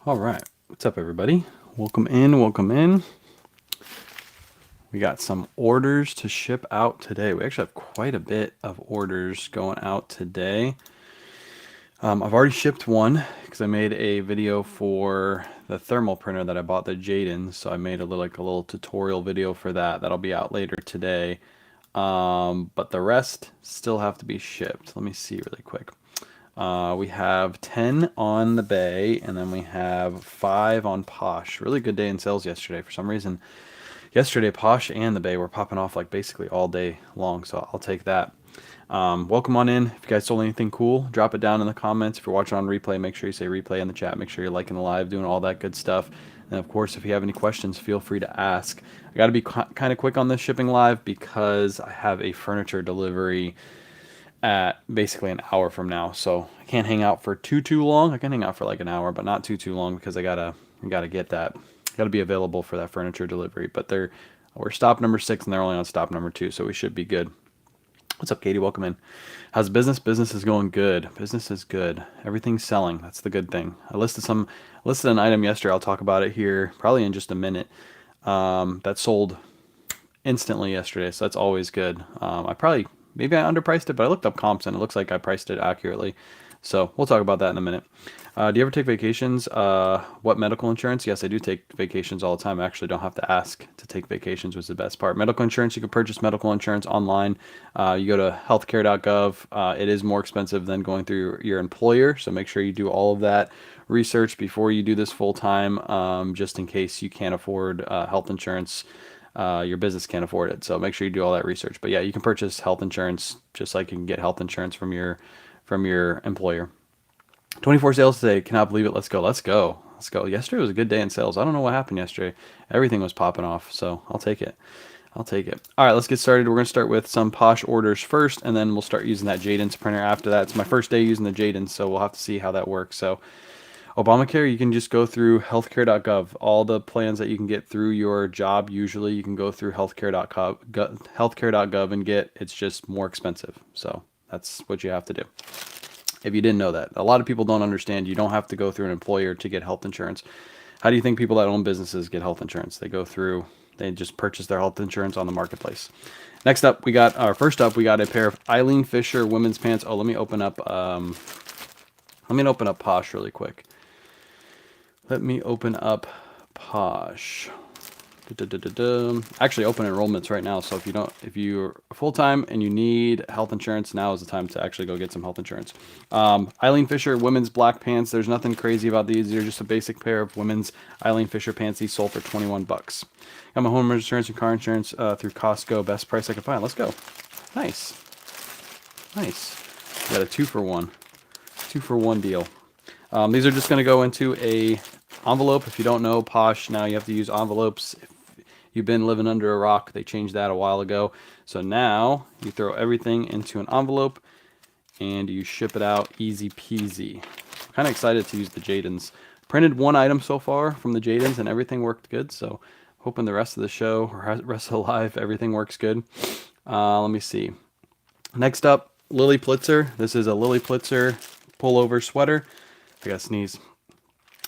All right. What's up, everybody? Welcome in. Welcome in. We got some orders to ship out today. We actually have quite a bit of orders going out today. I've already shipped one because I made a video for the thermal printer that I bought, the Jaden. So I made a little tutorial video for that. That'll be out later today. But the rest still have to be shipped. Let me see really quick. We have 10 on the Bay, and then we have 5 on Posh. Really good day in sales yesterday. For some reason, yesterday Posh and the Bay were popping off like basically all day long, so I'll take that. Welcome on in. If you guys sold anything cool, drop it down in the comments. If you're watching on replay, make sure you say replay in the chat. Make sure you're liking the live, doing all that good stuff. And of course, if you have any questions, feel free to ask. I got to be kind of quick on this shipping live because I have a furniture delivery at basically an hour from now, so I can't hang out for too long. I can hang out for like an hour, but not too long because I gotta get that. Gotta be available for that furniture delivery. But we're stop number 6 and they're only on stop number 2, so we should be good. What's up, Katie? Welcome in. How's business? Business is going good. Business is good. Everything's selling. That's the good thing. I listed an item yesterday. I'll talk about it here probably in just a minute. That sold instantly yesterday, so that's always good. Maybe I underpriced it, but I looked up comps and it looks like I priced it accurately. So we'll talk about that in a minute. Do you ever take vacations? What medical insurance? Yes, I do take vacations all the time. I actually don't have to ask to take vacations, which is the best part. Medical insurance, you can purchase medical insurance online. You go to healthcare.gov. It is more expensive than going through your employer, so make sure you do all of that research before you do this full time, just in case you can't afford health insurance. Your business can't afford it, so make sure you do all that research. But yeah, you can purchase health insurance just like you can get health insurance from your employer. 24 sales today. Cannot believe it. Let's go. Let's go. Let's go. Yesterday was a good day in sales. I don't know what happened yesterday. Everything was popping off, so I'll take it. I'll take it. All right, let's get started. We're going to start with some Posh orders first, and then we'll start using that Jaden's printer after that. It's my first day using the Jaden, so we'll have to see how that works. So Obamacare, you can just go through healthcare.gov. All the plans that you can get through your job, usually you can go through healthcare.gov and get. It's just more expensive. So that's what you have to do. If you didn't know that, a lot of people don't understand. You don't have to go through an employer to get health insurance. How do you think people that own businesses get health insurance? They just purchase their health insurance on the marketplace. First up, we got a pair of Eileen Fisher women's pants. Oh, let me open up Posh really quick. Let me open up Posh. Actually, open enrollments right now. So if you're full-time and you need health insurance, now is the time to actually go get some health insurance. Eileen Fisher women's black pants. There's nothing crazy about these. They're just a basic pair of women's Eileen Fisher pants. These sold for 21 bucks. Got my home insurance and car insurance through Costco. Best price I could find. Let's go. Nice. Nice. Got a 2-for-1. 2-for-1 deal. These are just going to go into a envelope. If you don't know, Posh, now you have to use envelopes. If you've been living under a rock, they changed that a while ago. So now you throw everything into an envelope and you ship it out easy peasy. I'm kind of excited to use the Jadens. Printed one item so far from the Jadens and everything worked good. So hoping the rest of the show or rest of the live, everything works good. Let me see. Next up, Lily Plitzer. This is a Lily Plitzer pullover sweater. I gotta sneeze.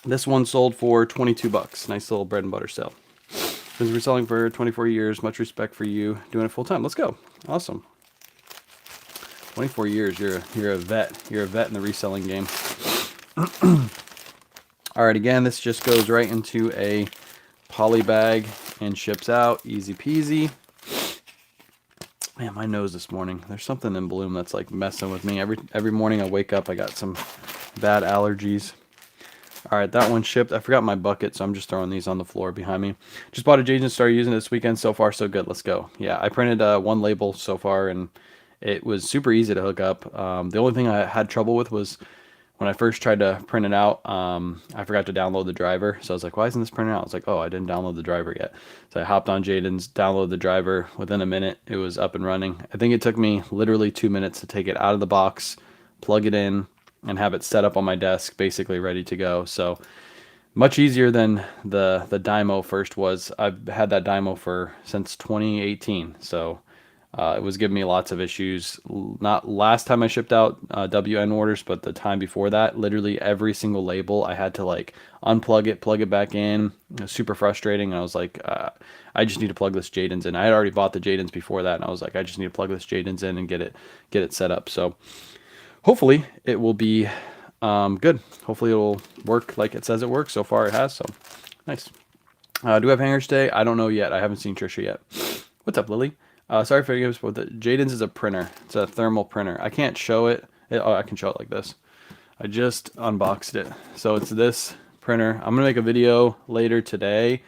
This one sold for 22 bucks. Nice little bread and butter sale. Been reselling for 24 years. Much respect for you doing it full time. Let's go. Awesome. 24 years. You're a vet. You're a vet in the reselling game. All right. Again, this just goes right into a poly bag and ships out. Easy peasy. Man, my nose this morning. There's something in bloom that's like messing with me. Every morning I wake up, I got some bad allergies. All right, that one shipped. I forgot my bucket, so I'm just throwing these on the floor behind me. Just bought a Jaden and started using it this weekend. So far, so good. Let's go. Yeah, I printed one label so far, and it was super easy to hook up. The only thing I had trouble with was when I first tried to print it out, I forgot to download the driver. So I was like, why isn't this printing out? I was like, oh, I didn't download the driver yet. So I hopped on Jaden's, downloaded the driver. Within a minute, it was up and running. I think it took me literally 2 minutes to take it out of the box, plug it in, and have it set up on my desk, basically ready to go. So much easier than the Dymo first was. I've had that Dymo since 2018. So It was giving me lots of issues. Not last time I shipped out WN orders, but the time before that, literally every single label I had to like unplug it, plug it back in. It was super frustrating. And I was like, I just need to plug this Jaden's in. I had already bought the Jaden's before that, and I was like, I just need to plug this Jaden's in and get it set up. So hopefully it will be good. Hopefully it will work like it says it works. So far it has. So nice. Do we have hangers today? I don't know yet. I haven't seen Trisha yet. What's up, Lily? Sorry for you, but the Jaden's is a printer. It's a thermal printer. I can't show it. Oh, I can show it like this. I just unboxed it. So it's this printer. I'm gonna make a video later today,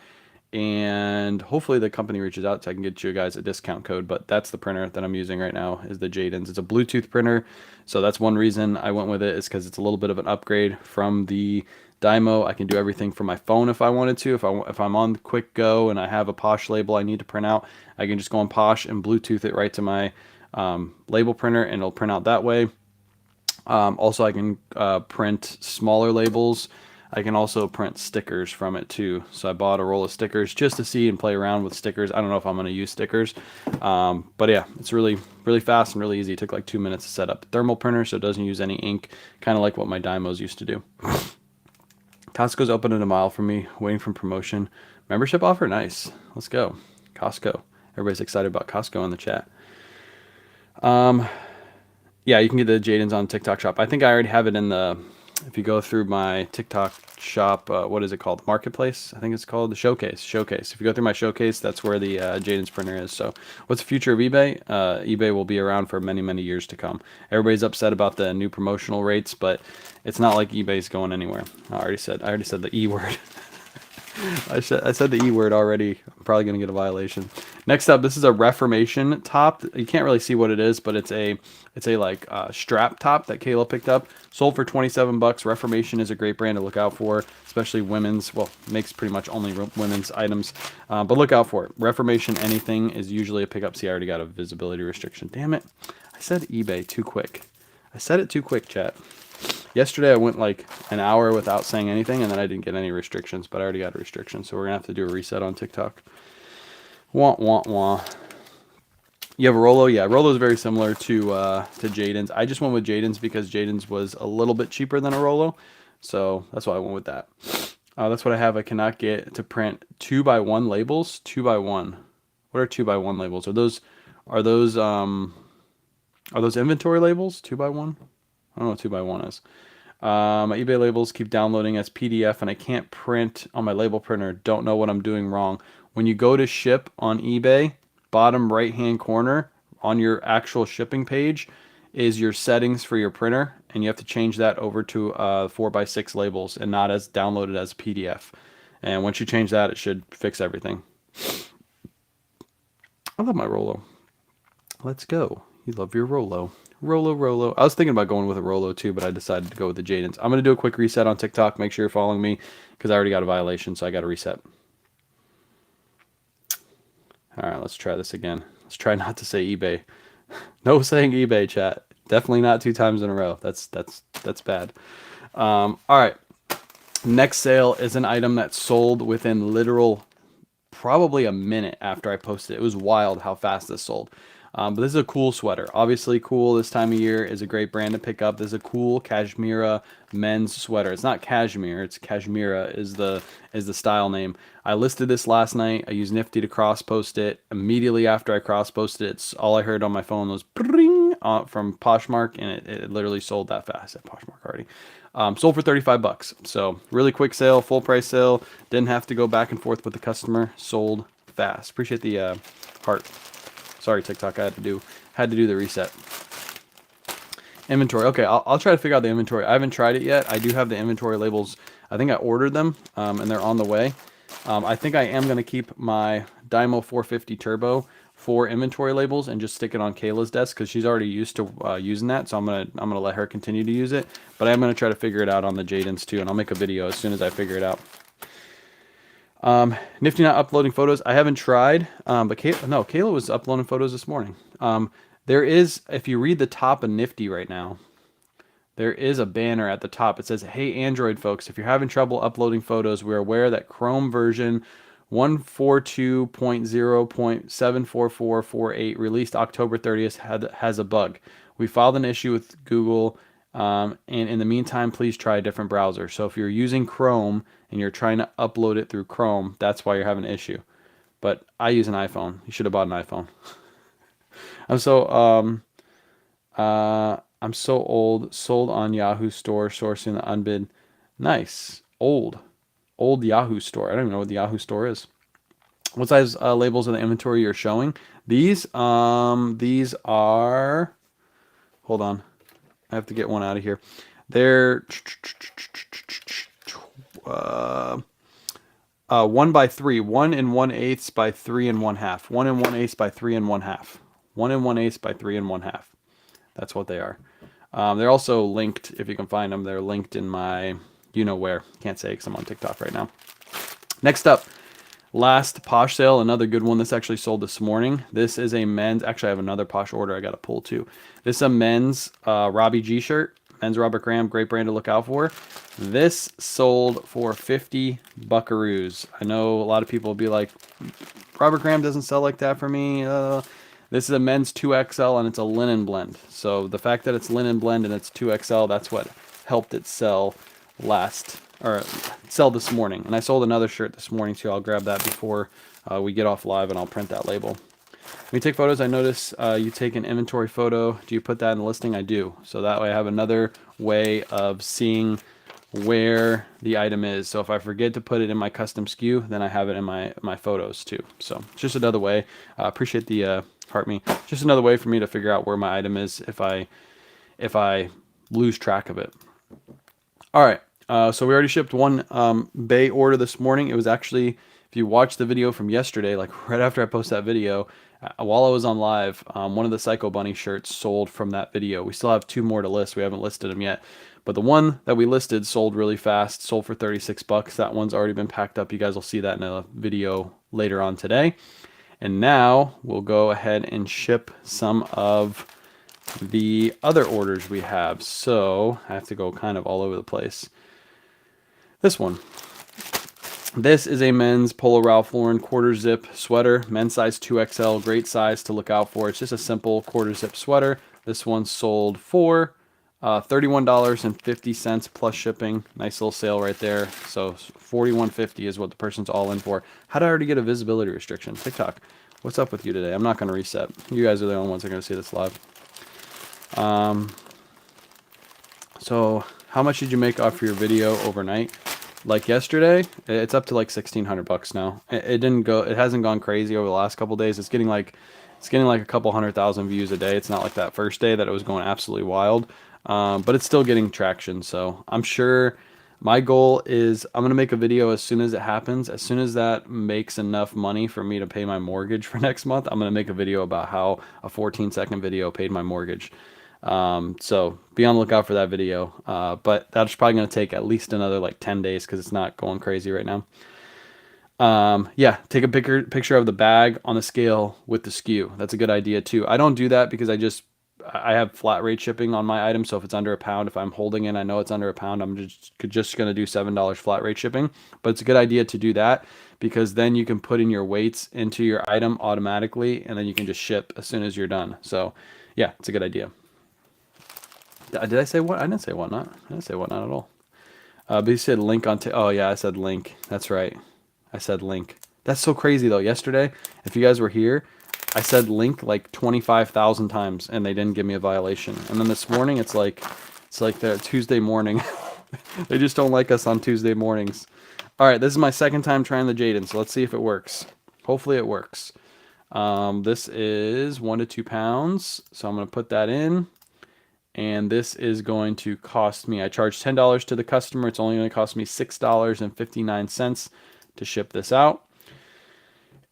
and hopefully the company reaches out so I can get you guys a discount code. But that's the printer that I'm using right now, is the Jaden's. It's a Bluetooth printer, so that's one reason I went with it, is because it's a little bit of an upgrade from the Dymo. I can do everything from my phone if I wanted to. If I'm on quick go and I have a Posh label I need to print out, I can just go on Posh and Bluetooth it right to my label printer, and it'll print out that way. Also, I can print smaller labels. I can also print stickers from it too. So I bought a roll of stickers just to see and play around with stickers. I don't know if I'm going to use stickers, but yeah, it's really fast and really easy. It took like 2 minutes to set up. Thermal printer, so it doesn't use any ink, kind of like what my Dymos used to do. Costco's open in a mile from me, waiting for promotion. Membership offer? Nice. Let's go. Costco. Everybody's excited about Costco in the chat. Yeah, you can get the Jaden's on TikTok shop. I think I already have it in the, if you go through my TikTok shop, what is it called? Marketplace? I think it's called the Showcase. If you go through my Showcase, that's where the Jaden's printer is. So what's the future of eBay? eBay will be around for many, many years to come. Everybody's upset about the new promotional rates, but it's not like eBay's going anywhere. I already said the E word. I said the E word already. I'm probably going to get a violation. Next up, this is a Reformation top. You can't really see what it is, but it's a like strap top that Kayla picked up. Sold for 27 bucks. Reformation is a great brand to look out for, especially women's. Well, makes pretty much only women's items, but look out for it. Reformation anything is usually a pickup. See, I already got a visibility restriction. Damn it. I said eBay too quick. I said it too quick, chat. Yesterday I went like an hour without saying anything, and then I didn't get any restrictions, but I already got a restriction, so we're gonna have to do a reset on TikTok. Wah wah wah. You have a Rollo? Yeah, Rollo is very similar to Jaden's. I just went with Jaden's because Jaden's was a little bit cheaper than a Rollo, so that's why I went with that. That's what I have. I cannot get to print 2x1 labels. 2x1. What are 2x1 labels? Are those inventory labels? 2x1? I don't know what 2x1 is. My eBay labels keep downloading as PDF, and I can't print on my label printer. Don't know what I'm doing wrong. When you go to ship on eBay, bottom right-hand corner on your actual shipping page is your settings for your printer, and you have to change that over to 4x6 labels and not as downloaded as PDF. And once you change that, it should fix everything. I love my Rollo. Let's go. You love your Rollo. Rollo. I was thinking about going with a Rollo too, but I decided to go with the Jaden's. I'm going to do a quick reset on TikTok. Make sure you're following me because I already got a violation, so I got to reset. All right, let's try this again. Let's try not to say eBay. No saying eBay, chat. Definitely not 2 times in a row. That's bad. All right. Next sale is an item that sold within literal probably a minute after I posted it. It was wild how fast this sold. But this is a cool sweater. Obviously cool this time of year, is a great brand to pick up. This is a cool cashmere men's sweater. It's not cashmere, it's cashmere is the style name. I listed this last night. I used Nifty to cross post it. Immediately after I cross posted it, all I heard on my phone was bring from Poshmark, and it literally sold that fast at Poshmark already. Sold for 35 bucks. So really quick sale, full price sale. Didn't have to go back and forth with the customer. Sold fast. Appreciate the heart. Sorry, TikTok. I had to do the reset. Inventory. Okay, I'll try to figure out the inventory. I haven't tried it yet. I do have the inventory labels. I think I ordered them, and they're on the way. I think I am going to keep my Dymo 450 Turbo for inventory labels and just stick it on Kayla's desk because she's already used to using that. So I'm gonna let her continue to use it. But I'm gonna try to figure it out on the Jaden's too, and I'll make a video as soon as I figure it out. Nifty not uploading photos. I haven't tried, but Kayla was uploading photos this morning. There is, if you read the top of Nifty right now, there is a banner at the top. It says, "Hey Android folks, if you're having trouble uploading photos, we're aware that Chrome version 142.0.74448 released October 30th has a bug. We filed an issue with Google, and in the meantime, please try a different browser. So if you're using Chrome and you're trying to upload it through Chrome, that's why you're having an issue. But I use an iPhone. You should have bought an iPhone. I'm so I'm so old. Sold on Yahoo Store, sourcing the unbid. Nice. Old Yahoo Store. I don't even know what the Yahoo Store is. What size labels of the inventory you're showing? These are. Hold on, I have to get one out of here. They're 1 by 3, 1 1/8 by 3 1/2, 1 1/8 by 3 1/2, 1 1/8 by 3 1/2. That's what they are. They're also linked if you can find them. They're linked in my you know where. Can't say because I'm on TikTok right now. Next up, last Posh sale, another good one. This actually sold this morning. This is a men's. Actually, I have another Posh order I got to pull too. This is a men's Robbie G shirt. Men's Robert Graham, great brand to look out for. This sold for 50 buckaroos. I know a lot of people will be like, Robert Graham doesn't sell like that for me. This is a men's 2XL and it's a linen blend. So the fact that it's linen blend and it's 2XL, that's what helped it sell sell this morning. And I sold another shirt this morning too. I'll grab that before we get off live and I'll print that label. When you take photos, I notice you take an inventory photo. Do you put that in the listing? I do. So that way I have another way of seeing where the item is. So if I forget to put it in my custom SKU, then I have it in my photos too. So it's just another way. Appreciate the heart me. Just another way for me to figure out where my item is if I lose track of it. All right. So we already shipped one Bay order this morning. It was actually, if you watch the video from yesterday, like right after I posted that video, while I was on live, one of the Psycho Bunny shirts sold from that video. We still have 2 more to list. We haven't listed them yet. But the one that we listed sold really fast, sold for 36 bucks. That one's already been packed up. You guys will see that in a video later on today. And now we'll go ahead and ship some of the other orders we have. So I have to go kind of all over the place. This one. This is a men's Polo Ralph Lauren quarter zip sweater, men's size 2XL, great size to look out for. It's just a simple quarter zip sweater. This one sold for $31.50 plus shipping. Nice little sale right there. So $41.50 is what the person's all in for. How did I already get a visibility restriction? TikTok, what's up with you today? I'm not going to reset. You guys are the only ones that are going to see this live. So how much did you make off your video overnight? Like yesterday, it's up to like 1,600 bucks now. It hasn't gone crazy over the last couple days. It's getting like a couple 100,000 views a day. It's not like that first day that it was going absolutely wild, but it's still getting traction. So I'm sure my goal is I'm gonna make a video as soon as it happens. As soon as that makes enough money for me to pay my mortgage for next month, I'm gonna make a video about how a 14-second video paid my mortgage. So be on the lookout for that video. But that's probably going to take at least another like 10 days because it's not going crazy right now. Yeah, take a picture of the bag on the scale with the SKU. That's a good idea too. I don't do that because I have flat rate shipping on my item. So if it's under £1, if I'm holding it, I know it's under £1, I'm just going to do $7 flat rate shipping. But it's a good idea to do that because then you can put in your weights into your item automatically and then you can just ship as soon as you're done. So yeah, it's a good idea. Did I say what? I didn't say whatnot. I didn't say whatnot at all. But you said link on. Oh yeah, I said link. That's right. I said link. That's so crazy though. Yesterday, if you guys were here, I said link like 25,000 times, and they didn't give me a violation. And then this morning, it's like the Tuesday morning. They just don't like us on Tuesday mornings. All right, this is my second time trying the Jaden, so let's see if it works. Hopefully it works. This is 1 to 2 pounds, so I'm gonna put that in. And this is going to cost me, I charge $10 to the customer. It's only going to cost me $6.59 to ship this out.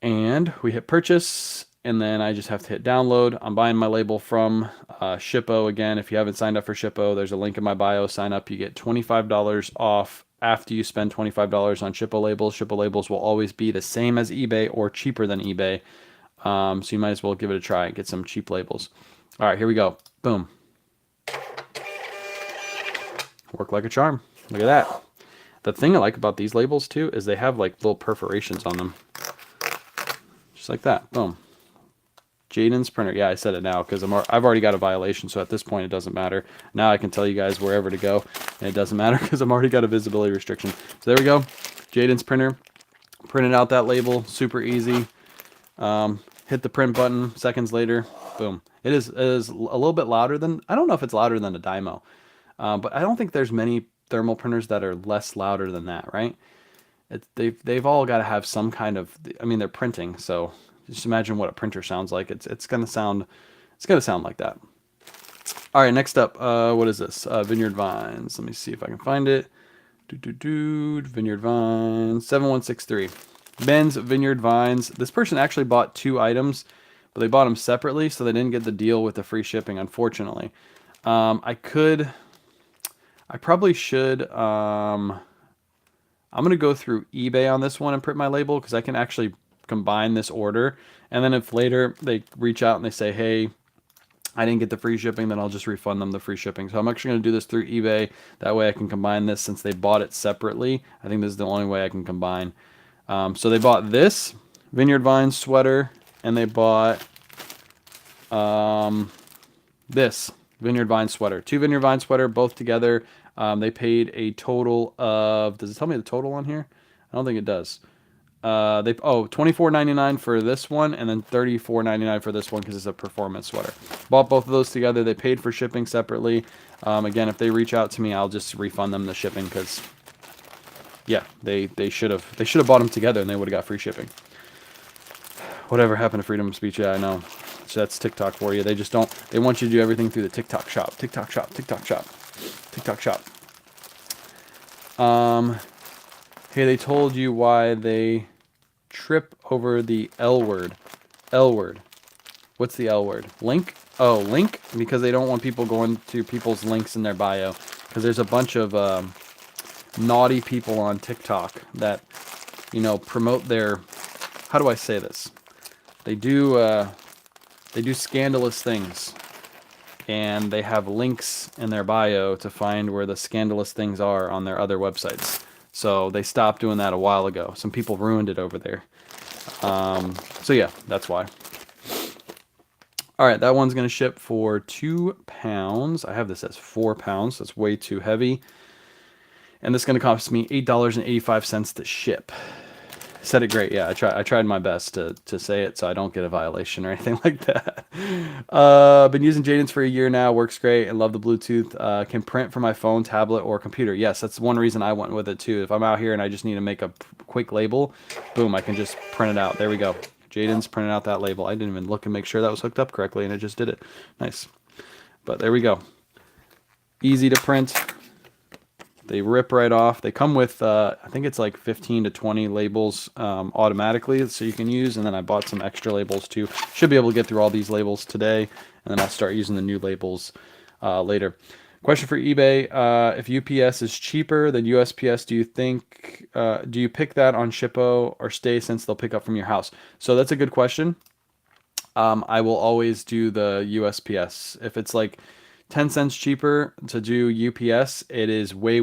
And we hit purchase, and then I just have to hit download. I'm buying my label from Shippo. Again, if you haven't signed up for Shippo, there's a link in my bio. Sign up. You get $25 off after you spend $25 on Shippo labels. Shippo labels will always be the same as eBay or cheaper than eBay. So you might as well give it a try and get some cheap labels. All right, here we go. Boom. Work like a charm. Look at that. The thing I like about these labels too is they have like little perforations on them. Just like that. Boom. Jaden's printer. Yeah, I said it now because I've already got a violation, so at this point it doesn't matter. Now I can tell you guys wherever to go, and it doesn't matter because I'm already got a visibility restriction. So there we go. Jaden's printer. Printed out that label. Super easy. Hit the print button. Seconds later, boom. It is a little bit louder than, I don't know if it's louder than a Dymo, but I don't think there's many thermal printers that are less louder than that, right? They've all got to have some kind of, I mean, they're printing, so just imagine what a printer sounds like. It's gonna sound like that. All right, next up, what is this? Vineyard Vines. Let me see if I can find it. Vineyard Vines 7163. Ben's Vineyard Vines. This person actually bought 2 items, but they bought them separately, so they didn't get the deal with the free shipping, unfortunately. I probably should. I'm gonna go through eBay on this one and print my label because I can actually combine this order, and then if later they reach out and they say, hey, I didn't get the free shipping, then I'll just refund them the free shipping. So I'm actually going to do this through eBay. That way I can combine this since they bought it separately. I think this is the only way I can combine. So they bought this Vineyard Vines sweater, and they bought this Vineyard Vines sweater. 2 Vineyard Vines sweater, both together. They paid a total of, does it tell me the total on here? I don't think it does. $24.99 for this one, and then $34.99 for this one because it's a performance sweater. Bought both of those together. They paid for shipping separately. Again, if they reach out to me, I'll just refund them the shipping because, yeah, they should have bought them together and they would have got free shipping. Whatever happened to freedom of speech? Yeah, I know. So that's TikTok for you. They just don't. They want you to do everything through the TikTok shop. TikTok shop. TikTok shop. TikTok shop. Hey, they told you why they trip over the L word. L word. What's the L word? Link? Oh, link? Because they don't want people going to people's links in their bio. Because there's a bunch of naughty people on TikTok that, you know, promote their... How do I say this? They do scandalous things. And they have links in their bio to find where the scandalous things are on their other websites. So they stopped doing that a while ago. Some people ruined it over there. So yeah, that's why. All right, that one's going to ship for 2 pounds. I have this as 4 pounds. That's way too heavy. And this is going to cost me $8.85 to ship. Said it great. Yeah, I tried my best to say it so I don't get a violation or anything like that. Been using Jaden's for a year now. Works great and love the Bluetooth. Can print from my phone, tablet, or computer. Yes, that's one reason I went with it too. If I'm out here and I just need to make a quick label, boom, I can just print it out. There we go. Jaden's printed out that label. I didn't even look and make sure that was hooked up correctly, and it just did it. Nice. But there we go. Easy to print. They rip right off. They come with, I think it's like 15 to 20 labels automatically, so you can use. And then I bought some extra labels too. Should be able to get through all these labels today, and then I'll start using the new labels later. Question for eBay: if UPS is cheaper than USPS, do you pick that on Shippo or stay since they'll pick up from your house? So that's a good question. I will always do the USPS if it's like 10 cents cheaper to do UPS. It is way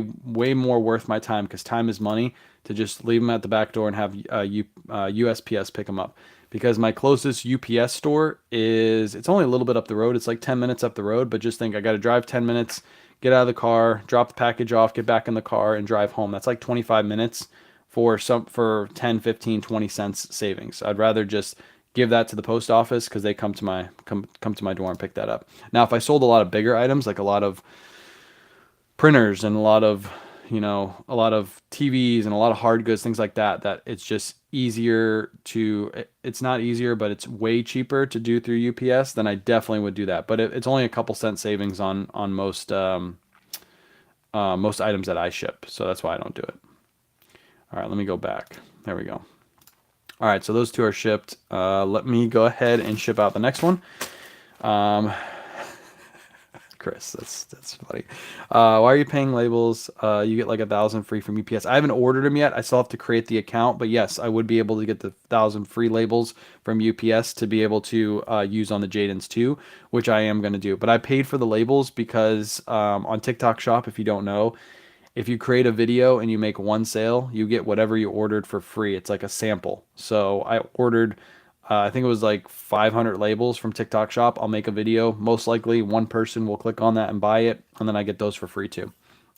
more worth my time because time is money to just leave them at the back door and have USPS pick them up. Because my closest UPS store it's only a little bit up the road. It's like 10 minutes up the road, but just think I got to drive 10 minutes, get out of the car, drop the package off, get back in the car and drive home. That's like 25 minutes for 10, 15, 20 cents savings. I'd rather just give that to the post office because they come to my door and pick that up. Now, if I sold a lot of bigger items, like a lot of printers and a lot of TVs and a lot of hard goods, things like that, that it's just easier to, it's not easier, but it's way cheaper to do through UPS, then I definitely would do that. But it's only a couple cent savings on most items that I ship. So that's why I don't do it. All right, let me go back. There we go. All right, so those 2 are shipped. Let me go ahead and ship out the next one. Chris, that's funny. Why are you paying labels? You get like 1,000 free from UPS. I haven't ordered them yet. I still have to create the account, but yes, I would be able to get the 1,000 free labels from UPS to be able to use on the Jaden's too, which I am going to do. But I paid for the labels because on TikTok Shop, if you don't know, if you create a video and you make one sale, you get whatever you ordered for free. It's like a sample. So I ordered, I think it was like 500 labels from TikTok Shop. I'll make a video. Most likely one person will click on that and buy it, and then I get those for free too.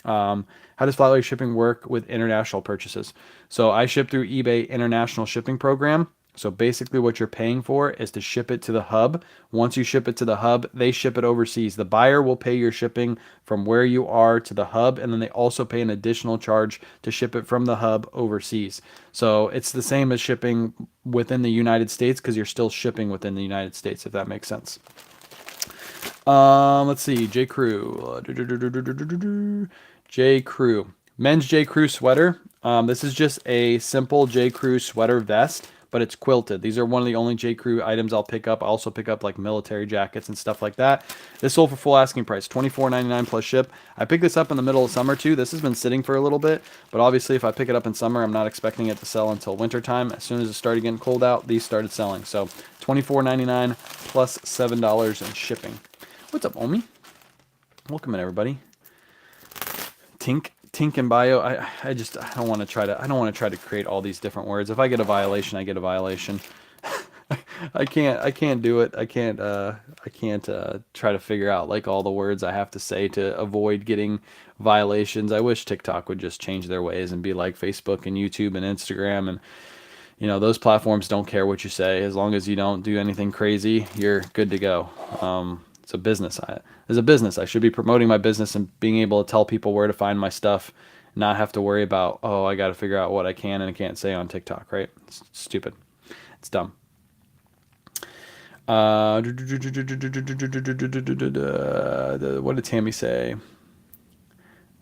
How does flat rate shipping work with international purchases? So I ship through eBay International Shipping Program. So basically what you're paying for is to ship it to the hub. Once you ship it to the hub, they ship it overseas. The buyer will pay your shipping from where you are to the hub, and then they also pay an additional charge to ship it from the hub overseas. So it's the same as shipping within the United States because you're still shipping within the United States, if that makes sense. Let's see, J. Crew. J. Crew. Men's J. Crew sweater. This is just a simple J. Crew sweater vest, but it's quilted. These are one of the only J. Crew items I'll pick up. I also pick up like military jackets and stuff like that. This sold for full asking price, $24.99 plus ship. I picked this up in the middle of summer too. This has been sitting for a little bit, but obviously if I pick it up in summer, I'm not expecting it to sell until winter time. As soon as it started getting cold out, these started selling. So $24.99 plus $7 in shipping. What's up, Omi? Welcome in, everybody. Tink and bio. I don't want to try to create all these different words. If I get a violation, I get a violation. I can't do it. I can't try to figure out like all the words I have to say to avoid getting violations. I wish TikTok would just change their ways and be like Facebook and YouTube and Instagram, and those platforms don't care what you say. As long as you don't do anything crazy, you're good to go. It's a business. As a business, I should be promoting my business and being able to tell people where to find my stuff, not have to worry about, oh, I got to figure out what I can and can't say on TikTok, right? It's stupid. It's dumb. What did Tammy say?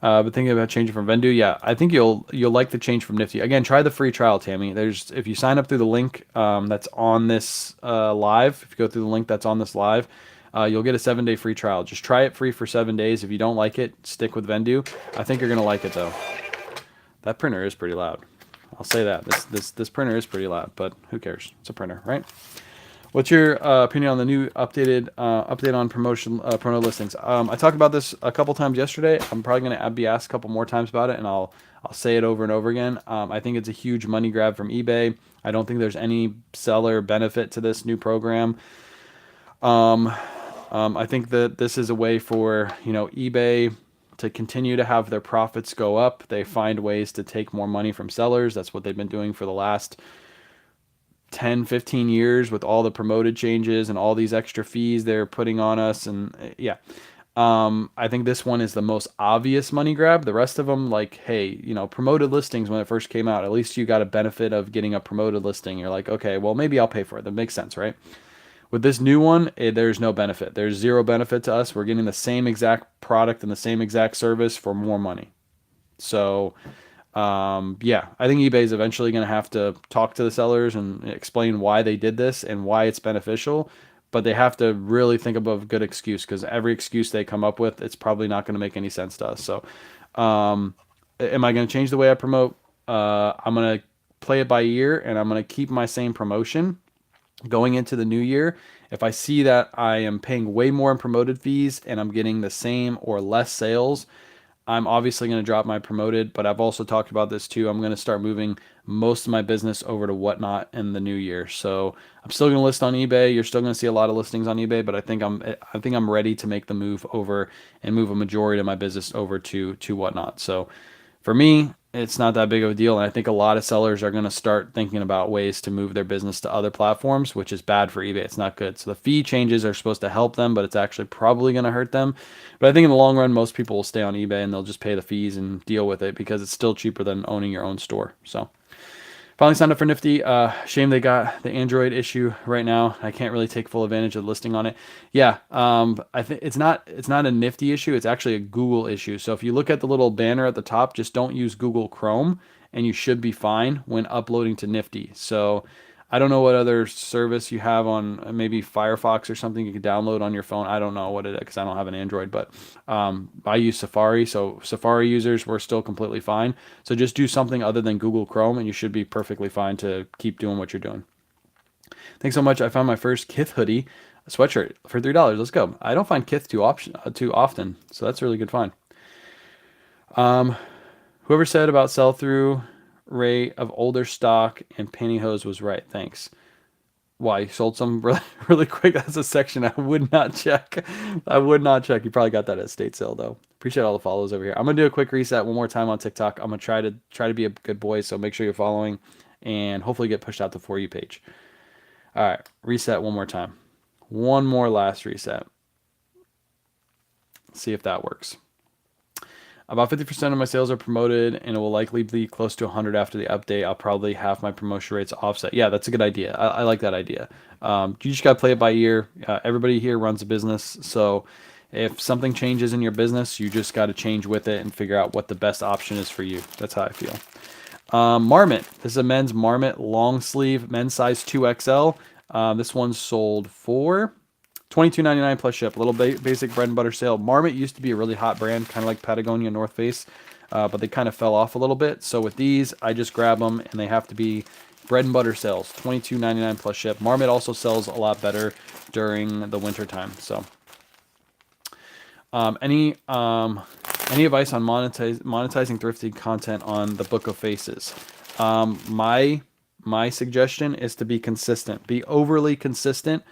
But thinking about changing from Vendu, yeah, I think you'll like the change from Nifty. Again, try the free trial, Tammy. If you sign up through the link that's on this live, if you go through the link that's on this live, you'll get a 7-day free trial. Just try it free for 7 days. If you don't like it, stick with Vendu. I think you're gonna like it though. That printer is pretty loud. I'll say that. This printer is pretty loud, but who cares? It's a printer, right? What's your opinion on the new update on promo listings? I talked about this a couple times yesterday. I'm probably going to be asked a couple more times about it, and I'll say it over and over again. I think it's a huge money grab from eBay. I don't think there's any seller benefit to this new program. I think that this is a way for eBay to continue to have their profits go up. They find ways to take more money from sellers. That's what they've been doing for the last 10, 15 years with all the promoted changes and all these extra fees they're putting on us. And yeah, I think this one is the most obvious money grab. The rest of them, like, hey, promoted listings when it first came out, at least you got a benefit of getting a promoted listing. You're like, okay, well, maybe I'll pay for it. That makes sense, right? With this new one, there's no benefit. There's zero benefit to us. We're getting the same exact product and the same exact service for more money. So yeah, I think eBay is eventually going to have to talk to the sellers and explain why they did this and why it's beneficial, but they have to really think of a good excuse, because every excuse they come up with, it's probably not going to make any sense to us. So, am I going to change the way I promote? I'm going to play it by ear, and I'm going to keep my same promotion going into the new year. If I see that I am paying way more in promoted fees and I'm getting the same or less sales, I'm obviously going to drop my promoted, but I've also talked about this too. I'm going to start moving most of my business over to Whatnot in the new year. So I'm still going to list on eBay. You're still going to see a lot of listings on eBay, but I think I'm ready to make the move over and move a majority of my business over to Whatnot. So for me, it's not that big of a deal. And I think a lot of sellers are going to start thinking about ways to move their business to other platforms, which is bad for eBay. It's not good. So the fee changes are supposed to help them, but it's actually probably going to hurt them. But I think in the long run, most people will stay on eBay and they'll just pay the fees and deal with it, because it's still cheaper than owning your own store. So finally signed up for Nifty. Shame they got the Android issue right now. I can't really take full advantage of the listing on it. Yeah, I think it's not a Nifty issue. It's actually a Google issue. So if you look at the little banner at the top, just don't use Google Chrome, and you should be fine when uploading to Nifty. So I don't know what other service you have on, maybe Firefox or something you can download on your phone. I don't know what it is because I don't have an Android, but I use Safari. So Safari users were still completely fine. So just do something other than Google Chrome and you should be perfectly fine to keep doing what you're doing. Thanks so much. I found my first Kith hoodie, a sweatshirt for $3. Let's go. I don't find Kith too often, so that's a really good find. Whoever said about sell-through rate of older stock and pantyhose was right. Thanks. Why, you sold some really, really quick? That's a section I would not check. I would not check. You probably got that at estate sale though. Appreciate all the follows over here. I'm gonna do a quick reset one more time on TikTok. I'm gonna try to be a good boy, so make sure you're following and hopefully get pushed out the For You page. All right, reset one more time. One more last reset. See if that works. About 50% of my sales are promoted, and it will likely be close to 100 after the update. I'll probably have my promotion rates offset. Yeah, that's a good idea. I like that idea. You just got to play it by ear. Everybody here runs a business, so if something changes in your business, you just got to change with it and figure out what the best option is for you. That's how I feel. Marmot. This is a men's Marmot long sleeve, men's size 2XL. This one's sold for $22.99 plus ship. A little basic bread and butter sale. Marmot used to be a really hot brand, kind of like Patagonia, North Face, but they kind of fell off a little bit. So with these, I just grab them, and they have to be bread and butter sales. $22.99 plus ship. Marmot also sells a lot better during the winter time. So any advice on monetizing thrifty content on the Book of Faces? My suggestion is to be consistent. Be overly consistent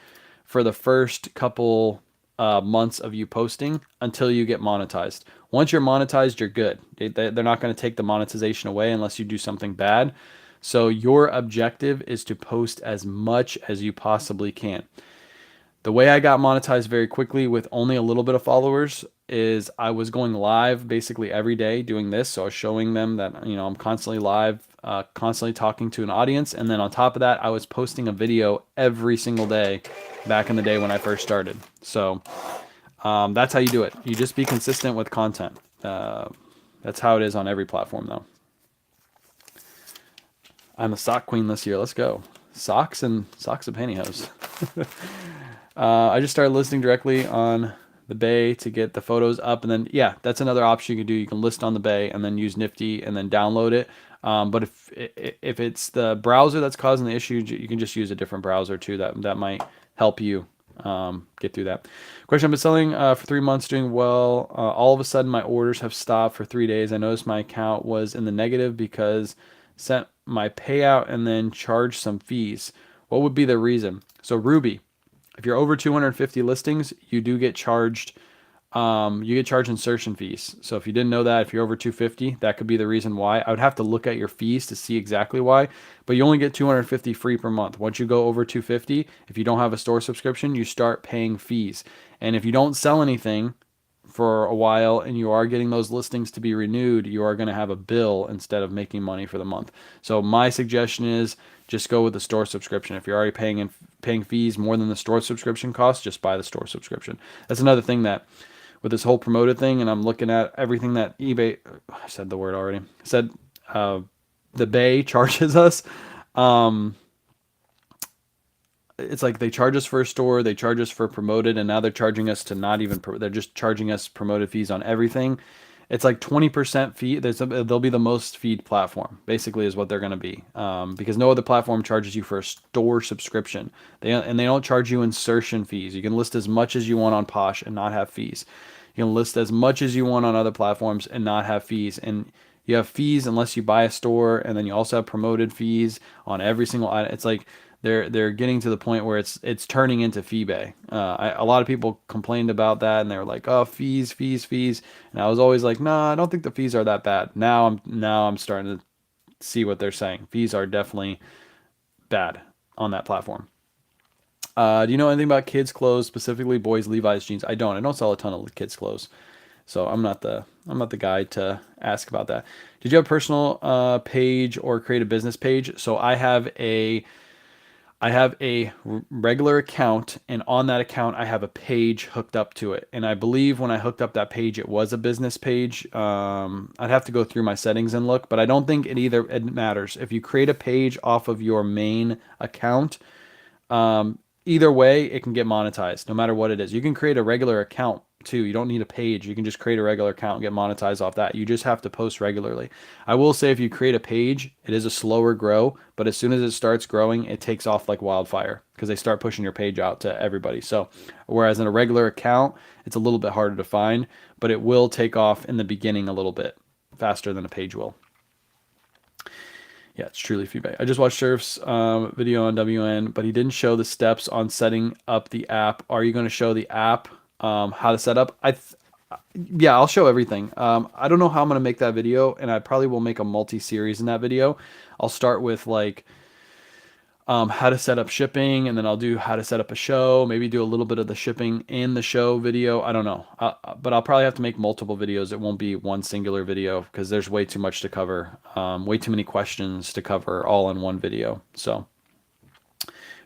for the first couple months of you posting until you get monetized. Once you're monetized, you're good. They're not going to take the monetization away unless you do something bad. So your objective is to post as much as you possibly can. The way I got monetized very quickly with only a little bit of followers is I was going live basically every day doing this. So I was showing them that, I'm constantly live, constantly talking to an audience. And then on top of that, I was posting a video every single day back in the day when I first started. So that's how you do it. You just be consistent with content. That's how it is on every platform though. I'm a sock queen this year. Let's go. Socks and pantyhose. I just started listing directly on the Bay to get the photos up. And then, yeah, that's another option you can do. You can list on the Bay and then use Nifty and then download it. But if it's the browser that's causing the issue, you can just use a different browser too. That might help you get through that. Question: I've been selling for 3 months, doing well. All of a sudden, my orders have stopped for 3 days. I noticed my account was in the negative because sent my payout and then charged some fees. What would be the reason? So Ruby, if you're over 250 listings, you do get charged. You get charged insertion fees. So if you didn't know that, if you're over 250, that could be the reason why. I would have to look at your fees to see exactly why, but you only get 250 free per month. Once you go over 250, if you don't have a store subscription, you start paying fees. And if you don't sell anything for a while and you are getting those listings to be renewed, you are going to have a bill instead of making money for the month. So my suggestion is just go with the store subscription. If you're already paying fees more than the store subscription costs, just buy the store subscription. That's another thing that with this whole promoted thing, and I'm looking at everything that eBay, I said the word already, said the Bay charges us. It's like they charge us for a store, they charge us for promoted, and now they're charging us to not even, they're just charging us promoted fees on everything. It's like 20% fee. They'll be the most feed platform, basically, is what they're going to be, because no other platform charges you for a store subscription. They don't charge you insertion fees. You can list as much as you want on Posh and not have fees. You can list as much as you want on other platforms and not have fees. And you have fees unless you buy a store, and then you also have promoted fees on every single item. It's like they're getting to the point where it's turning into FeeBay. A lot of people complained about that, and they were like, "Oh, fees." And I was always like, "Nah, I don't think the fees are that bad." Now I'm starting to see what they're saying. Fees are definitely bad on that platform. Do you know anything about kids' clothes, specifically boys' Levi's jeans? I don't. I don't sell a ton of kids' clothes, so I'm not the guy to ask about that. Did you have a personal page or create a business page? So I have a regular account, and on that account, I have a page hooked up to it. And I believe when I hooked up that page, it was a business page. I'd have to go through my settings and look, but I don't think it matters. If you create a page off of your main account, either way, it can get monetized no matter what it is. You can create a regular account too. You don't need a page. You can just create a regular account and get monetized off that. You just have to post regularly. I will say if you create a page, it is a slower grow, but as soon as it starts growing, it takes off like wildfire because they start pushing your page out to everybody. So whereas in a regular account, it's a little bit harder to find, but it will take off in the beginning a little bit. faster than a page will. Yeah, it's truly feedback. I just watched Surf's video on WN, but he didn't show the steps on setting up the app. Are you going to show the app how to set up? Yeah, I'll show everything. I don't know how I'm going to make that video, and I probably will make a multi-series in that video. I'll start with like how to set up shipping, and then I'll do how to set up a show, maybe do a little bit of the shipping in the show video. I don't know. But I'll probably have to make multiple videos. It won't be one singular video because there's way too much to cover, way too many questions to cover all in one video. So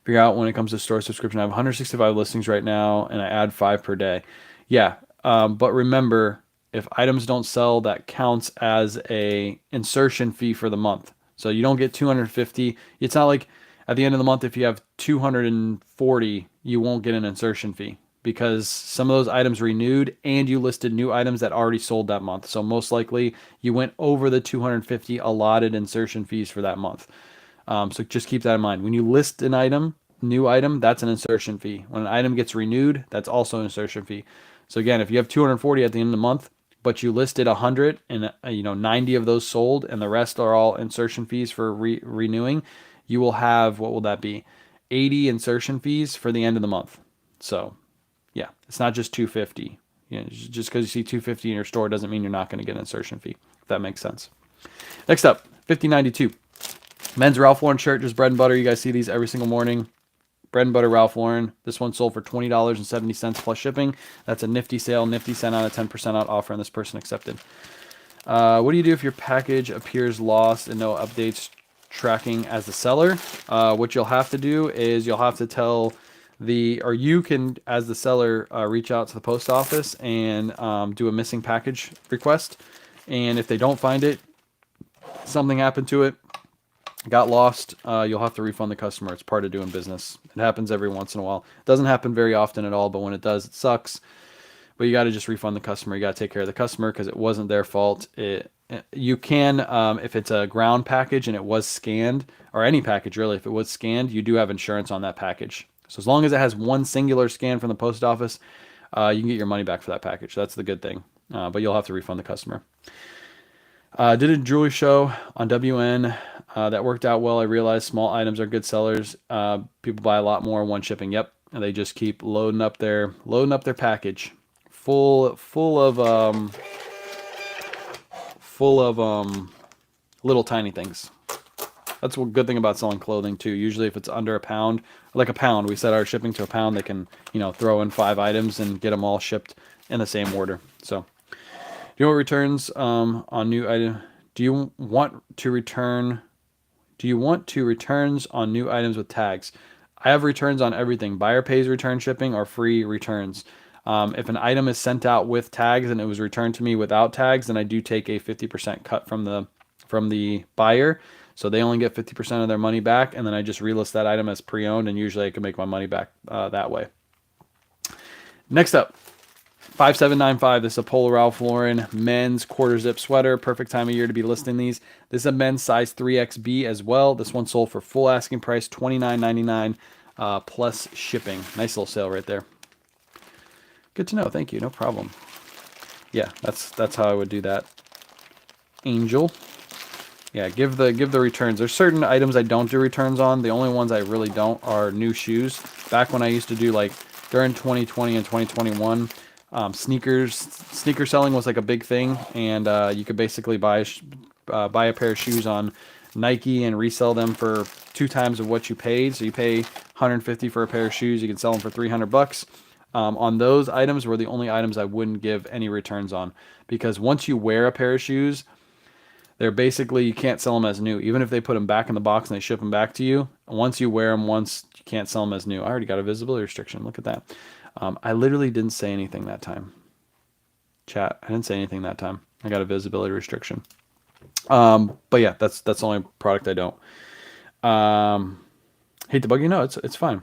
figure out when it comes to store subscription. I have 165 listings right now, and I add 5 per day. Yeah, but remember, if items don't sell, that counts as a insertion fee for the month. So you don't get 250. It's not like at the end of the month, if you have 240, you won't get an insertion fee because some of those items renewed and you listed new items that already sold that month. So most likely you went over the 250 allotted insertion fees for that month. So just keep that in mind. When you list an item, new item, that's an insertion fee. When an item gets renewed, that's also an insertion fee. So again, if you have 240 at the end of the month, but you listed 100 and 90 of those sold and the rest are all insertion fees for renewing, you will have, what will that be? 80 insertion fees for the end of the month. So yeah, it's not just 250. Just because you see 250 in your store doesn't mean you're not going to get an insertion fee, if that makes sense. Next up, 5092. Men's Ralph Lauren shirt, just bread and butter. You guys see these every single morning. Bread and butter Ralph Lauren. This one sold for $20.70 plus shipping. That's a nifty sale. Nifty sent out a 10% out offer, and this person accepted. What do you do if your package appears lost and no updates tracking as the seller? What you'll have to do is you'll have to tell or you can, as the seller, reach out to the post office and do a missing package request. And if they don't find it, something happened to it, got lost, you'll have to refund the customer. It's part of doing business. It happens every once in a while. It doesn't happen very often at all, but when it does, it sucks. But you got to just refund the customer. You got to take care of the customer because it wasn't their fault. You can, if it's a ground package and it was scanned, or any package really, if it was scanned, you do have insurance on that package. So as long as it has one singular scan from the post office, you can get your money back for that package. That's the good thing. But you'll have to refund the customer. Did a jewelry show on WN that worked out well. I realized small items are good sellers. People buy a lot more one shipping. Yep, and they just keep loading up their package, full of little tiny things. That's one good thing about selling clothing too. Usually, if it's under a pound, like a pound, we set our shipping to a pound. They can throw in 5 items and get them all shipped in the same order. So. Do you want returns on new item? Do you want to returns on new items with tags? I have returns on everything. Buyer pays return shipping or free returns. If an item is sent out with tags and it was returned to me without tags, then I do take a 50% cut from the buyer. So they only get 50% of their money back, and then I just relist that item as pre-owned, and usually I can make my money back that way. Next up. 5795. This is a Polo Ralph Lauren men's quarter zip sweater. Perfect time of year to be listing these. This is a men's size 3XB as well. This one sold for full asking price $29.99 plus shipping. Nice little sale right there. Good to know. Thank you. No problem. Yeah, that's how I would do that. Angel. Yeah, give the returns. There's certain items I don't do returns on. The only ones I really don't are new shoes. Back when I used to do, like during 2020 and 2021. Sneaker selling was like a big thing, and you could basically buy a pair of shoes on Nike and resell them for 2 times of what you paid. So you pay $150 for a pair of shoes, you can sell them for $300. On those items were the only items I wouldn't give any returns on, because once you wear a pair of shoes, they're basically, you can't sell them as new. Even if they put them back in the box and they ship them back to you, once you wear them once, you can't sell them as new. I already got a visibility restriction. Look at that. I literally didn't say anything that time. Chat, I didn't say anything that time. I got a visibility restriction. But yeah, that's the only product I don't. Hate to bug you. No, it's fine.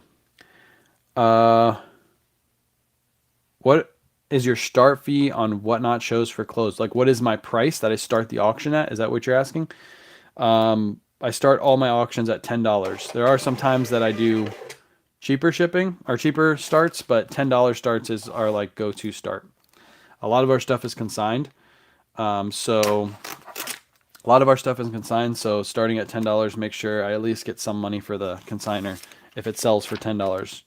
What is your start fee on Whatnot shows for clothes? Like, what is my price that I start the auction at? Is that what you're asking? I start all my auctions at $10. There are some times that I do cheaper shipping or cheaper starts, but $10 starts are like go-to start. A lot of our stuff is consigned. So a lot of our stuff is consigned. So starting at $10, make sure I at least get some money for the consigner if it sells for $10.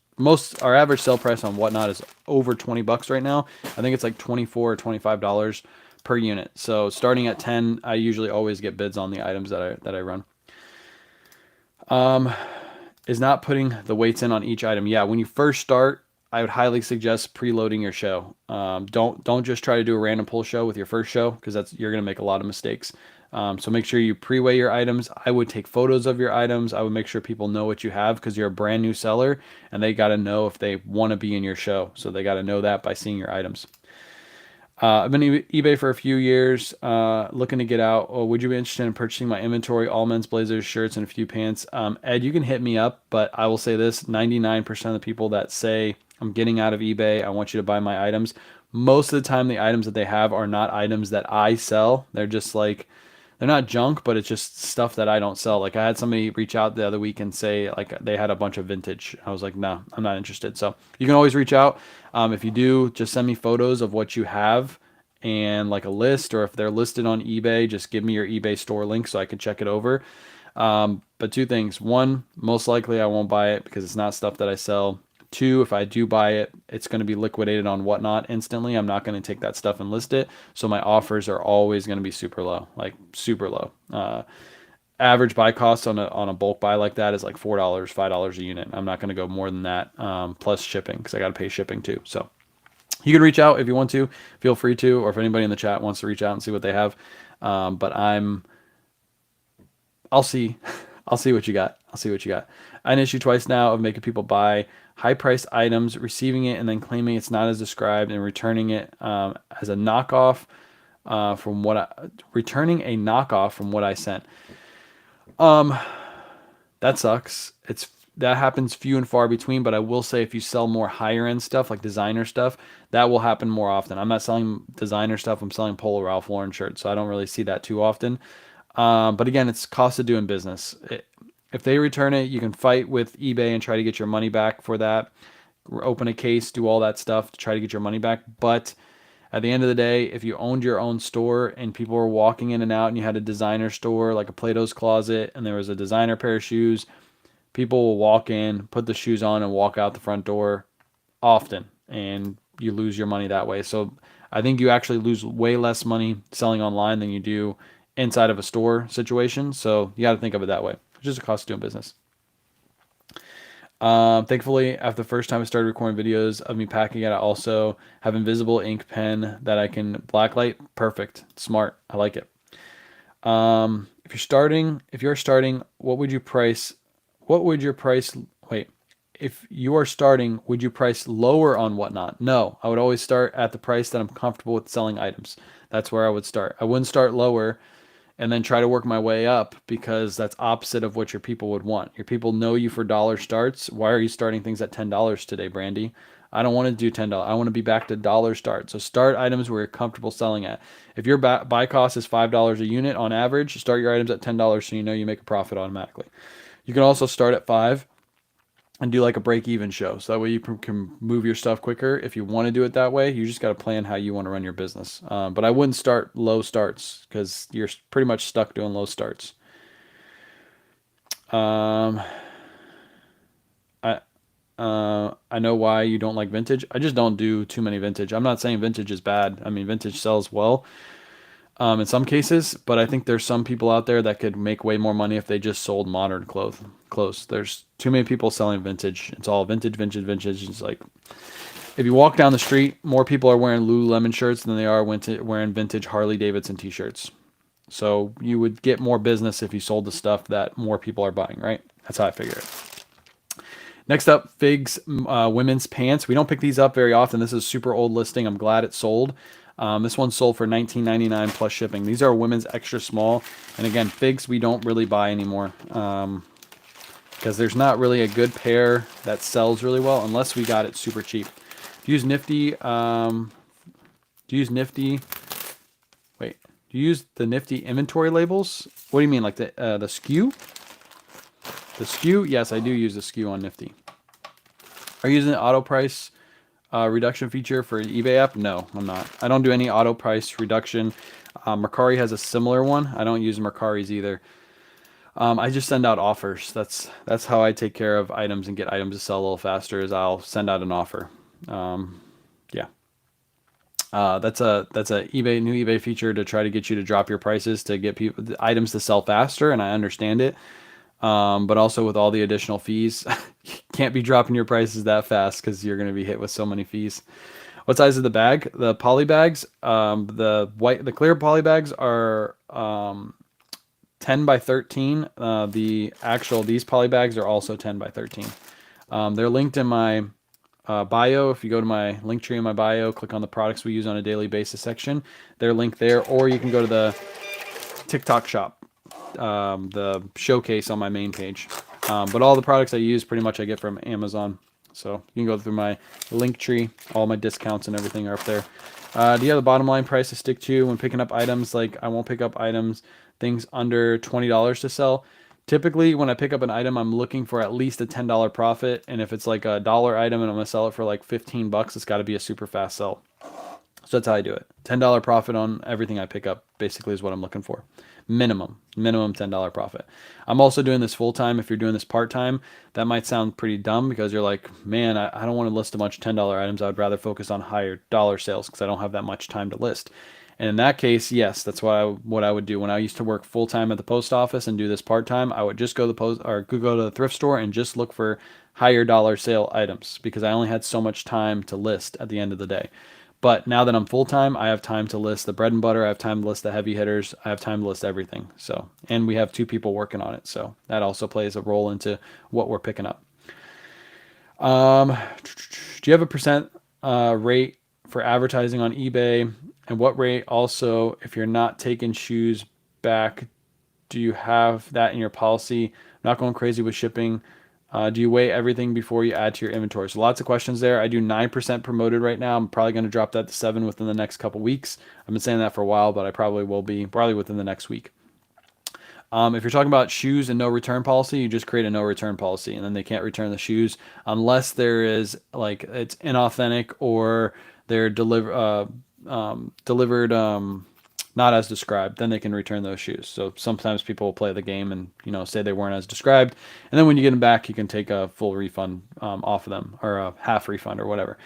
Our average sale price on Whatnot is over 20 bucks right now. I think it's like 24 or $25 per unit. So starting at 10, I usually always get bids on the items that I run. Is not putting the weights in on each item. Yeah, when you first start, I would highly suggest preloading your show. Don't just try to do a random pull show with your first show, because you're gonna make a lot of mistakes. So make sure you pre-weigh your items. I would take photos of your items. I would make sure people know what you have, because you're a brand new seller and they got to know if they want to be in your show. So they got to know that by seeing your items. I've been eBay for a few years, looking to get out. Oh, would you be interested in purchasing my inventory, all men's blazers, shirts, and a few pants? Ed, you can hit me up, but I will say this, 99% of the people that say, I'm getting out of eBay, I want you to buy my items, most of the time the items that they have are not items that I sell. They're just like, they're not junk, but it's just stuff that I don't sell. Like I had somebody reach out the other week and say like they had a bunch of vintage. I was like, no, I'm not interested. So you can always reach out. If you do, just send me photos of what you have and like a list, or if they're listed on eBay, just give me your eBay store link so I can check it over. But two things. One, most likely I won't buy it because it's not stuff that I sell. Two, if I do buy it, it's going to be liquidated on Whatnot instantly. I'm not going to take that stuff and list it. So my offers are always going to be super low, like super low. Average buy cost on a bulk buy like that is like $4, $5 a unit. I'm not going to go more than that, plus shipping, because I got to pay shipping too. So you can reach out if you want to, feel free to, or if anybody in the chat wants to reach out and see what they have. But I'll see. I'll see what you got. I'll see what you got. I had an issue twice now of making people buy high-priced items, receiving it, and then claiming it's not as described and returning it as a knockoff returning a knockoff from what I sent. That sucks. That happens few and far between, but I will say if you sell more higher end stuff like designer stuff, that will happen more often. I'm not selling designer stuff. I'm selling Polo Ralph Lauren shirts, so I don't really see that too often. But again, it's cost of doing business. If they return it, you can fight with eBay and try to get your money back for that. Open a case, do all that stuff to try to get your money back. But at the end of the day, if you owned your own store and people were walking in and out and you had a designer store like a Plato's Closet and there was a designer pair of shoes, people will walk in, put the shoes on, and walk out the front door often, and you lose your money that way. So I think you actually lose way less money selling online than you do inside of a store situation. So you got to think of it that way. It's just a cost of doing business. Thankfully, after the first time I started recording videos of me packing it, I also have invisible ink pen that I can blacklight. Perfect. Smart. I like it. If you're starting, would you price, if you are starting, would you price lower on Whatnot? No, I would always start at the price that I'm comfortable with selling items. That's where I would start. I wouldn't start lower and then try to work my way up, because that's opposite of what your people would want. Your people know you for dollar starts. Why are you starting things at $10 today, Brandy? I don't want to do $10. I want to be back to dollar start. So start items where you're comfortable selling at. If your buy cost is $5 a unit on average, start your items at $10 so you know you make a profit automatically. You can also start at $5 and do like a break-even show. So that way you can move your stuff quicker. If you want to do it that way, you just got to plan how you want to run your business. But I wouldn't start low starts, because you're pretty much stuck doing low starts. I know why you don't like vintage. I just don't do too many vintage. I'm not saying vintage is bad. I mean, vintage sells well in some cases, but I think there's some people out there that could make way more money if they just sold modern clothes. There's too many people selling vintage. It's all vintage, vintage, vintage. It's like, if you walk down the street, more people are wearing Lululemon shirts than they are wearing vintage Harley Davidson t-shirts. So you would get more business if you sold the stuff that more people are buying, right? That's how I figure it. Next up, Figs women's pants. We don't pick these up very often. This is a super old listing. I'm glad it sold. This one sold for $19.99 plus shipping. These are women's extra small. And again, Figs we don't really buy anymore, because there's not really a good pair that sells really well unless we got it super cheap. Do you use Nifty? Do you use the Nifty inventory labels? What do you mean, like the SKU? The SKU? Yes, I do use the SKU on Nifty. Are you using the auto price reduction feature for an eBay app? No, I'm not. I don't do any auto price reduction. Mercari has a similar one. I don't use Mercari's either. I just send out offers. That's how I take care of items and get items to sell a little faster. Is I'll send out an offer. Yeah, that's a new eBay feature to try to get you to drop your prices to get people the items to sell faster. And I understand it, but also with all the additional fees, you can't be dropping your prices that fast because you're going to be hit with so many fees. What size is the bag? The poly bags, the clear poly bags are 10 by 13. These poly bags are also 10 by 13. They're linked in my bio. If you go to my link tree in my bio, click on the products we use on a daily basis section. They're linked there, or you can go to the TikTok shop, the showcase on my main page. But all the products I use pretty much I get from Amazon. So you can go through my link tree. All my discounts and everything are up there. Do you have the bottom line price to stick to when picking up items? Like I won't pick up things under $20 to sell. Typically, when I pick up an item, I'm looking for at least a $10 profit. And if it's like a dollar item and I'm going to sell it for like 15 bucks, it's got to be a super fast sell. So that's how I do it. $10 profit on everything I pick up basically is what I'm looking for. Minimum $10 profit. I'm also doing this full time. If you're doing this part time, that might sound pretty dumb because you're like, man, I don't want to list a bunch of $10 items. I would rather focus on higher dollar sales because I don't have that much time to list. And in that case, yes, that's what I would do. When I used to work full time at the post office and do this part time, I would just go to the go to the thrift store and just look for higher dollar sale items because I only had so much time to list at the end of the day. But now that I'm full time, I have time to list the bread and butter. I have time to list the heavy hitters. I have time to list everything. So, and we have 2 people working on it. So that also plays a role into what we're picking up. Do you have a percent rate for advertising on eBay? And what rate also, if you're not taking shoes back, do you have that in your policy? I'm not going crazy with shipping. Do you weigh everything before you add to your inventory? So lots of questions there. I do 9% promoted right now. I'm probably going to drop that to 7 within the next couple weeks. I've been saying that for a while, but I probably will be probably within the next week. If you're talking about shoes and no return policy, you just create a no return policy, and then they can't return the shoes unless there is like it's inauthentic or they're delivered not as described. Then they can return those shoes. So sometimes people will play the game and say they weren't as described, and then when you get them back, you can take a full refund off of them or a half refund or whatever.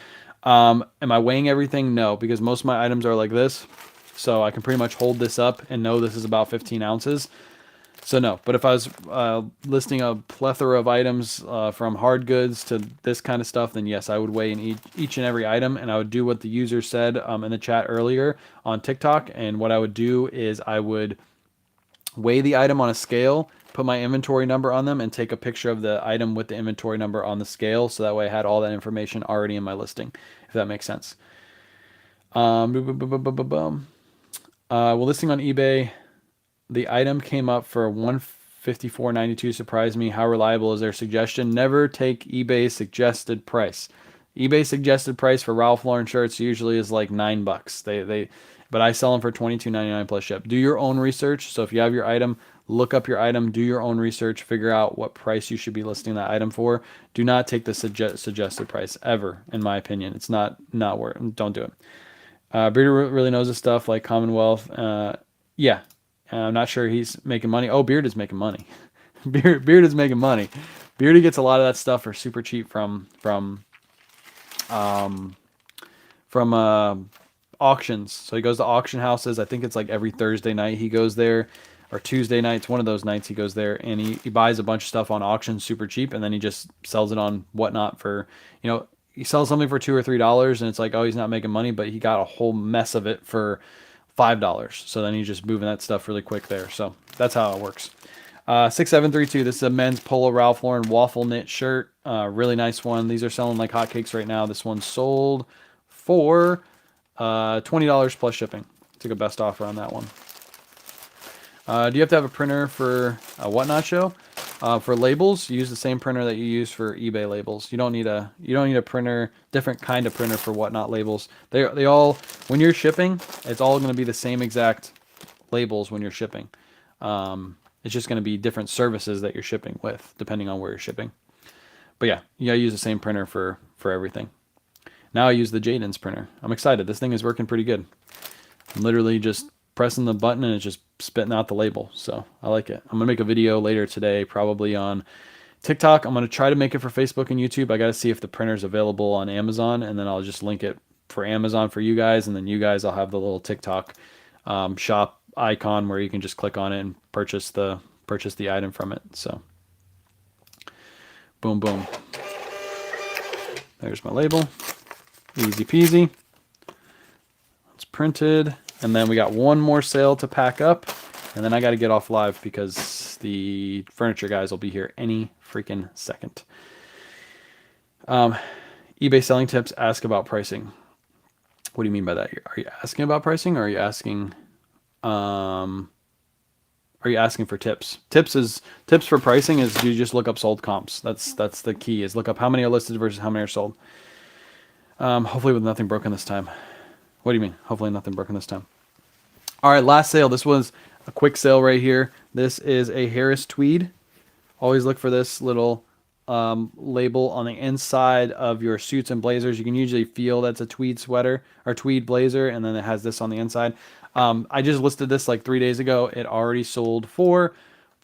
Am I weighing everything? No, because most of my items are like this, so I can pretty much hold this up and know this is about 15 ounces. So no, but if I was listing a plethora of items from hard goods to this kind of stuff, then yes, I would weigh in each and every item, and I would do what the user said in the chat earlier on TikTok. And what I would do is I would weigh the item on a scale, put my inventory number on them, and take a picture of the item with the inventory number on the scale, so that way I had all that information already in my listing, if that makes sense. Well, listing on eBay. The item came up for $154.92. Surprised me. How reliable is their suggestion? Never take eBay's suggested price. eBay suggested price for Ralph Lauren shirts usually is like $9. But I sell them for $22.99 plus ship. Do your own research. So if you have your item, look up your item, do your own research, figure out what price you should be listing that item for. Do not take the suggested price ever, in my opinion. It's not worth it. Don't do it. Breeder really knows this stuff like Commonwealth. Yeah. I'm not sure he's making money. Oh, Beard is making money. Beard is making money. Beardy gets a lot of that stuff for super cheap from auctions. So he goes to auction houses. I think it's like every Thursday night he goes there, or Tuesday nights. One of those nights he goes there, and he buys a bunch of stuff on auction super cheap, and then he just sells it on Whatnot for, he sells something for $2 or $3, and it's like, oh, he's not making money, but he got a whole mess of it for $5. So then he's just moving that stuff really quick there. So that's how it works. 6732. This is a men's Polo Ralph Lauren waffle knit shirt. Really nice one. These are selling like hotcakes right now. This one sold for $20 plus shipping. Took a best offer on that one. Do you have to have a printer for a Whatnot show? For labels, use the same printer that you use for eBay labels. You don't need a printer, different kind of printer for Whatnot labels. They all, when you're shipping, it's all going to be the same exact labels when you're shipping. It's just going to be different services that you're shipping with, depending on where you're shipping. But yeah, you gotta use the same printer for everything. Now I use the Jaden's printer. I'm excited. This thing is working pretty good. I'm literally just pressing the button and it's just spitting out the label. So I like it. I'm gonna make a video later today, probably on TikTok. I'm gonna try to make it for Facebook and YouTube. I gotta see if the printer's available on Amazon, and then I'll just link it for Amazon for you guys, and then you guys, I'll have the little TikTok shop icon where you can just click on it and purchase the item from it. So boom, boom. There's my label. Easy peasy. It's printed. And then we got one more sale to pack up. And then I got to get off live because the furniture guys will be here any freaking second. eBay selling tips, ask about pricing. What do you mean by that? Are you asking about pricing, or are you asking for tips? Tips for pricing is you just look up sold comps. That's the key, is look up how many are listed versus how many are sold. Hopefully with nothing broken this time. What do you mean? Hopefully nothing broken this time. All right, last sale. This was a quick sale right here. This is a Harris tweed. Always look for this little label on the inside of your suits and blazers. You can usually feel that's a tweed sweater or tweed blazer, and then it has this on the inside. I just listed this like 3 days ago. It already sold for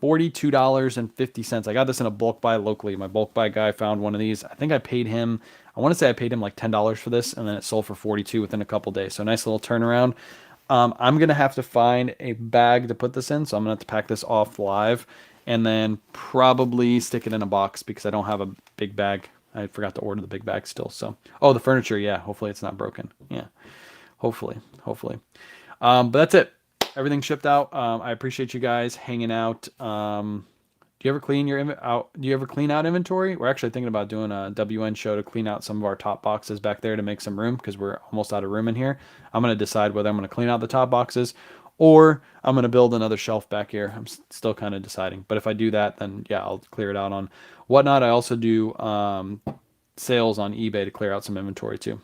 $42.50. I got this in a bulk buy locally. My bulk buy guy found one of these. I think I paid him, I want to say I paid him like $10 for this, and then it sold for 42 within a couple days. So nice little turnaround. I'm going to have to find a bag to put this in, so I'm going to have to pack this off live and then probably stick it in a box because I don't have a big bag. I forgot to order the big bag still. So, oh, the furniture, yeah, hopefully it's not broken. Yeah, hopefully. But that's it. Everything shipped out. I appreciate you guys hanging out. Do you ever clean Do you ever clean out inventory? We're actually thinking about doing a WN show to clean out some of our top boxes back there to make some room because we're almost out of room in here. I'm going to decide whether I'm going to clean out the top boxes or I'm going to build another shelf back here. I'm still kind of deciding. But if I do that, then yeah, I'll clear it out on Whatnot. I also do sales on eBay to clear out some inventory too.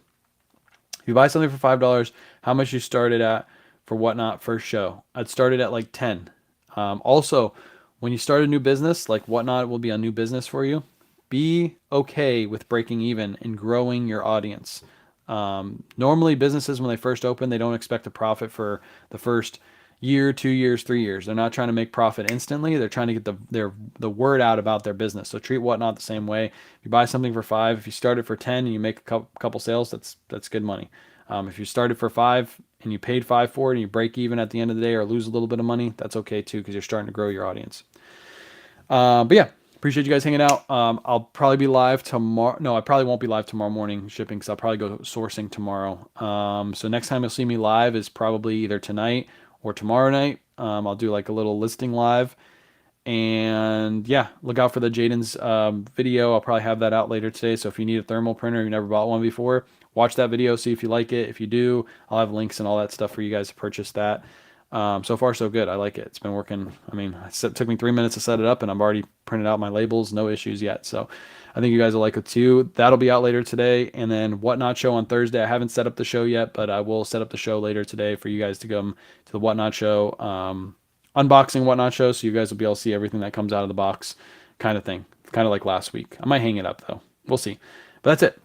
If you buy something for $5, how much you started at for Whatnot first show? I'd started at like 10. Also, when you start a new business, like Whatnot will be a new business for you, be okay with breaking even and growing your audience. Normally businesses, when they first open, they don't expect a profit for the first year, 2 years, 3 years. They're not trying to make profit instantly. They're trying to get the word out about their business. So treat Whatnot the same way. If you buy something for $5, if you start it for 10 and you make a couple sales, that's good money. If you started for $5 and you paid $5 for it and you break even at the end of the day or lose a little bit of money, that's okay too, because you're starting to grow your audience. But yeah, appreciate you guys hanging out. I'll probably be live tomorrow. No, I probably won't be live tomorrow morning shipping because I'll probably go sourcing tomorrow. So next time you'll see me live is probably either tonight or tomorrow night. I'll do like a little listing live. And yeah, look out for the Jaden's video. I'll probably have that out later today. So if you need a thermal printer, you've never bought one before, watch that video, see if you like it. If you do, I'll have links and all that stuff for you guys to purchase that. So far, so good. I like it. It's been working. I mean, it took me 3 minutes to set it up, and I've already printed out my labels. No issues yet. So I think you guys will like it too. That'll be out later today. And then Whatnot show on Thursday. I haven't set up the show yet, but I will set up the show later today for you guys to come to the Whatnot show, unboxing Whatnot show. So you guys will be able to see everything that comes out of the box kind of thing. Kind of like last week. I might hang it up though. We'll see. But that's it.